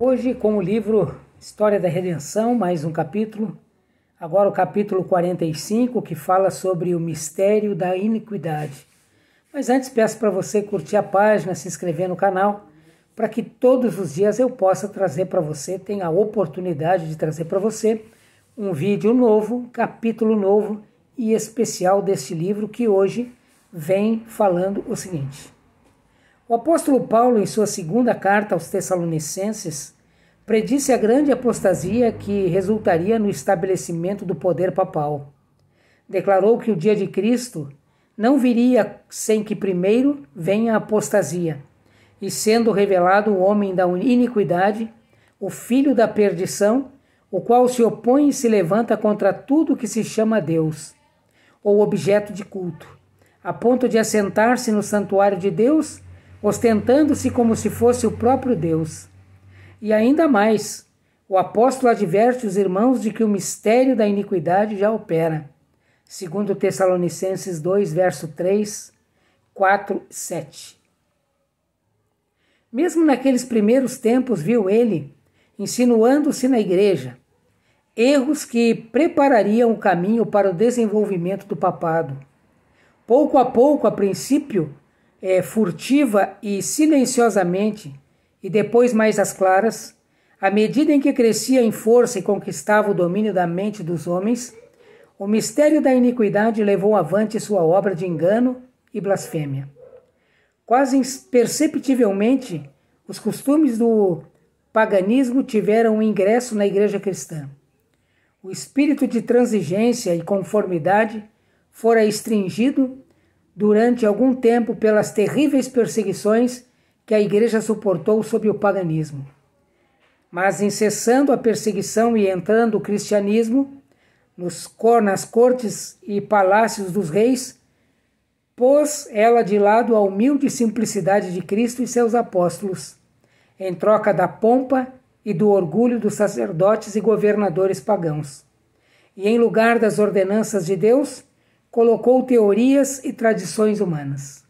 Hoje, com o livro História da Redenção, mais um capítulo, agora o capítulo 45, que fala sobre o mistério da iniquidade. Mas antes peço para você curtir a página, se inscrever no canal, para que todos os dias eu possa trazer para você, tenha a oportunidade de trazer para você um vídeo novo, um capítulo novo e especial deste livro que hoje vem falando o seguinte. O apóstolo Paulo, em sua segunda carta aos Tessalonicenses, predisse a grande apostasia que resultaria no estabelecimento do poder papal. Declarou que o dia de Cristo não viria sem que primeiro venha a apostasia, e sendo revelado o homem da iniquidade, o filho da perdição, o qual se opõe e se levanta contra tudo que se chama Deus, ou objeto de culto, a ponto de assentar-se no santuário de Deus, ostentando-se como se fosse o próprio Deus. E ainda mais, o apóstolo adverte os irmãos de que o mistério da iniquidade já opera. Segundo Tessalonicenses 2, verso 3, 4, 7. Mesmo naqueles primeiros tempos, viu ele, insinuando-se na igreja, erros que preparariam o caminho para o desenvolvimento do papado. Pouco a pouco, a princípio, furtiva e silenciosamente, e depois mais às claras, à medida em que crescia em força e conquistava o domínio da mente dos homens, o mistério da iniquidade levou avante sua obra de engano e blasfêmia. Quase imperceptivelmente, os costumes do paganismo tiveram um ingresso na igreja cristã. O espírito de transigência e conformidade fora extinguido durante algum tempo pelas terríveis perseguições que a igreja suportou sob o paganismo. Mas, em cessando a perseguição e entrando o cristianismo nas cortes e palácios dos reis, pôs ela de lado a humilde simplicidade de Cristo e seus apóstolos, em troca da pompa e do orgulho dos sacerdotes e governadores pagãos. E, em lugar das ordenanças de Deus, colocou teorias e tradições humanas.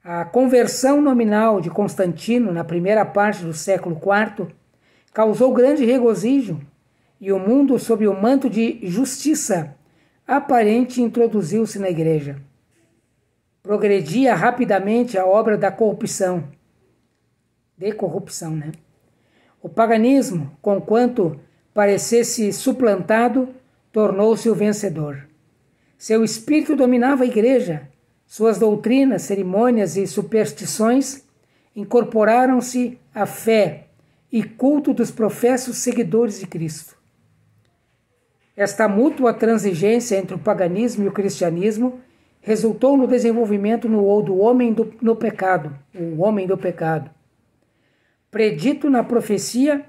A conversão nominal de Constantino, na primeira parte do século IV, causou grande regozijo, e o mundo, sob o manto de justiça aparente, introduziu-se na igreja. Progredia rapidamente a obra da corrupção. O paganismo, conquanto parecesse suplantado, tornou-se o vencedor. Seu espírito dominava a igreja. Suas doutrinas, cerimônias e superstições incorporaram-se à fé e culto dos professos seguidores de Cristo. Esta mútua transigência entre o paganismo e o cristianismo resultou no desenvolvimento do homem no pecado, o homem do pecado, predito na profecia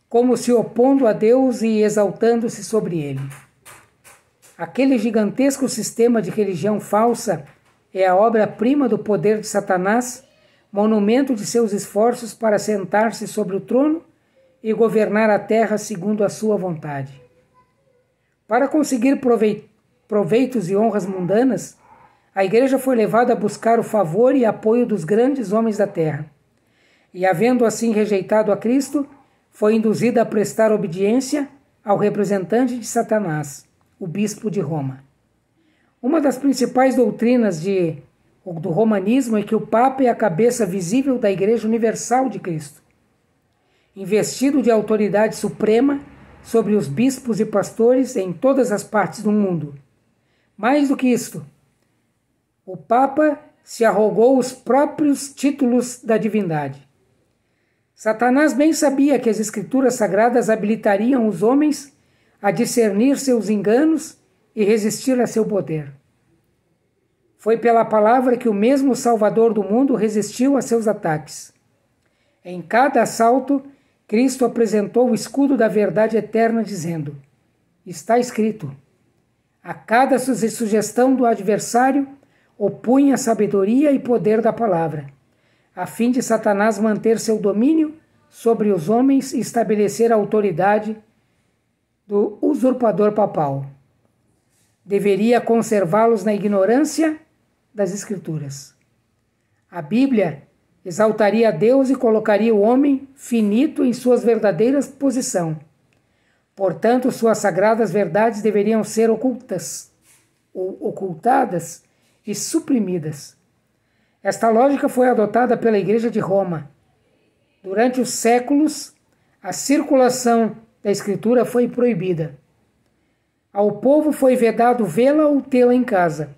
como se opondo a Deus e exaltando-se sobre ele. Aquele gigantesco sistema de religião falsa é a obra-prima do poder de Satanás, monumento de seus esforços para sentar-se sobre o trono e governar a terra segundo a sua vontade. Para conseguir proveitos e honras mundanas, a igreja foi levada a buscar o favor e apoio dos grandes homens da terra. E, havendo assim rejeitado a Cristo, foi induzida a prestar obediência ao representante de Satanás, o bispo de Roma. Uma das principais doutrinas do romanismo é que o Papa é a cabeça visível da Igreja Universal de Cristo, investido de autoridade suprema sobre os bispos e pastores em todas as partes do mundo. Mais do que isto, o Papa se arrogou os próprios títulos da divindade. Satanás bem sabia que as Escrituras Sagradas habilitariam os homens a discernir seus enganos e resistir a seu poder. Foi pela palavra que o mesmo Salvador do mundo resistiu a seus ataques. Em cada assalto, Cristo apresentou o escudo da verdade eterna, dizendo: está escrito. A cada sugestão do adversário, opunha a sabedoria e poder da palavra, a fim de Satanás manter seu domínio sobre os homens e estabelecer a autoridade do usurpador papal. Deveria conservá-los na ignorância das Escrituras. A Bíblia exaltaria a Deus e colocaria o homem finito em suas verdadeiras posição. Portanto, suas sagradas verdades deveriam ser ocultadas e suprimidas. Esta lógica foi adotada pela Igreja de Roma. Durante os séculos, a circulação da Escritura foi proibida. Ao povo foi vedado vê-la ou tê-la em casa,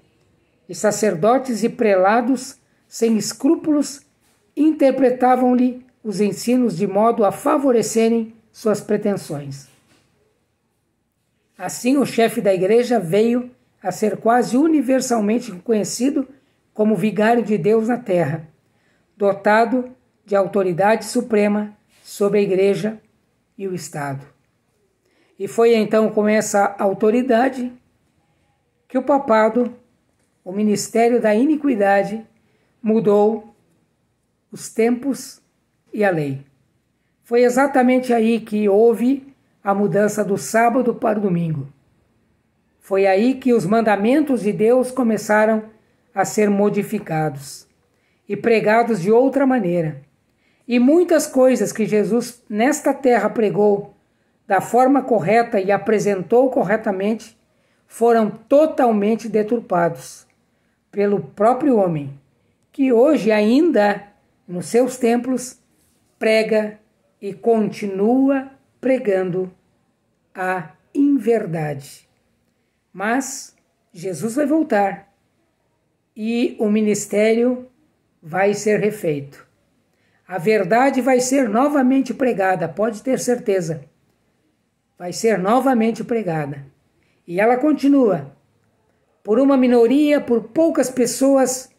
e sacerdotes e prelados, sem escrúpulos, interpretavam-lhe os ensinos de modo a favorecerem suas pretensões. Assim, o chefe da igreja veio a ser quase universalmente conhecido como vigário de Deus na terra, dotado de autoridade suprema sobre a igreja e o Estado. E foi então com essa autoridade que o papado, o ministério da iniquidade, mudou os tempos e a lei. Foi exatamente aí que houve a mudança do sábado para o domingo. Foi aí que os mandamentos de Deus começaram a ser modificados e pregados de outra maneira. E muitas coisas que Jesus nesta terra pregou da forma correta e apresentou corretamente foram totalmente deturpados pelo próprio homem, que hoje ainda, nos seus templos, prega e continua pregando a inverdade. Mas Jesus vai voltar e o ministério vai ser refeito. A verdade vai ser novamente pregada, pode ter certeza. Vai ser novamente pregada. E ela continua. Por uma minoria, por poucas pessoas,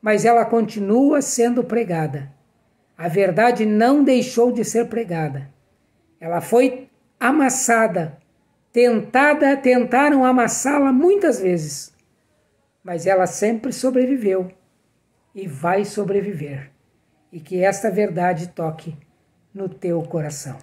mas ela continua sendo pregada. A verdade não deixou de ser pregada. Ela foi amassada, tentaram amassá-la muitas vezes, mas ela sempre sobreviveu e vai sobreviver. E que esta verdade toque no teu coração.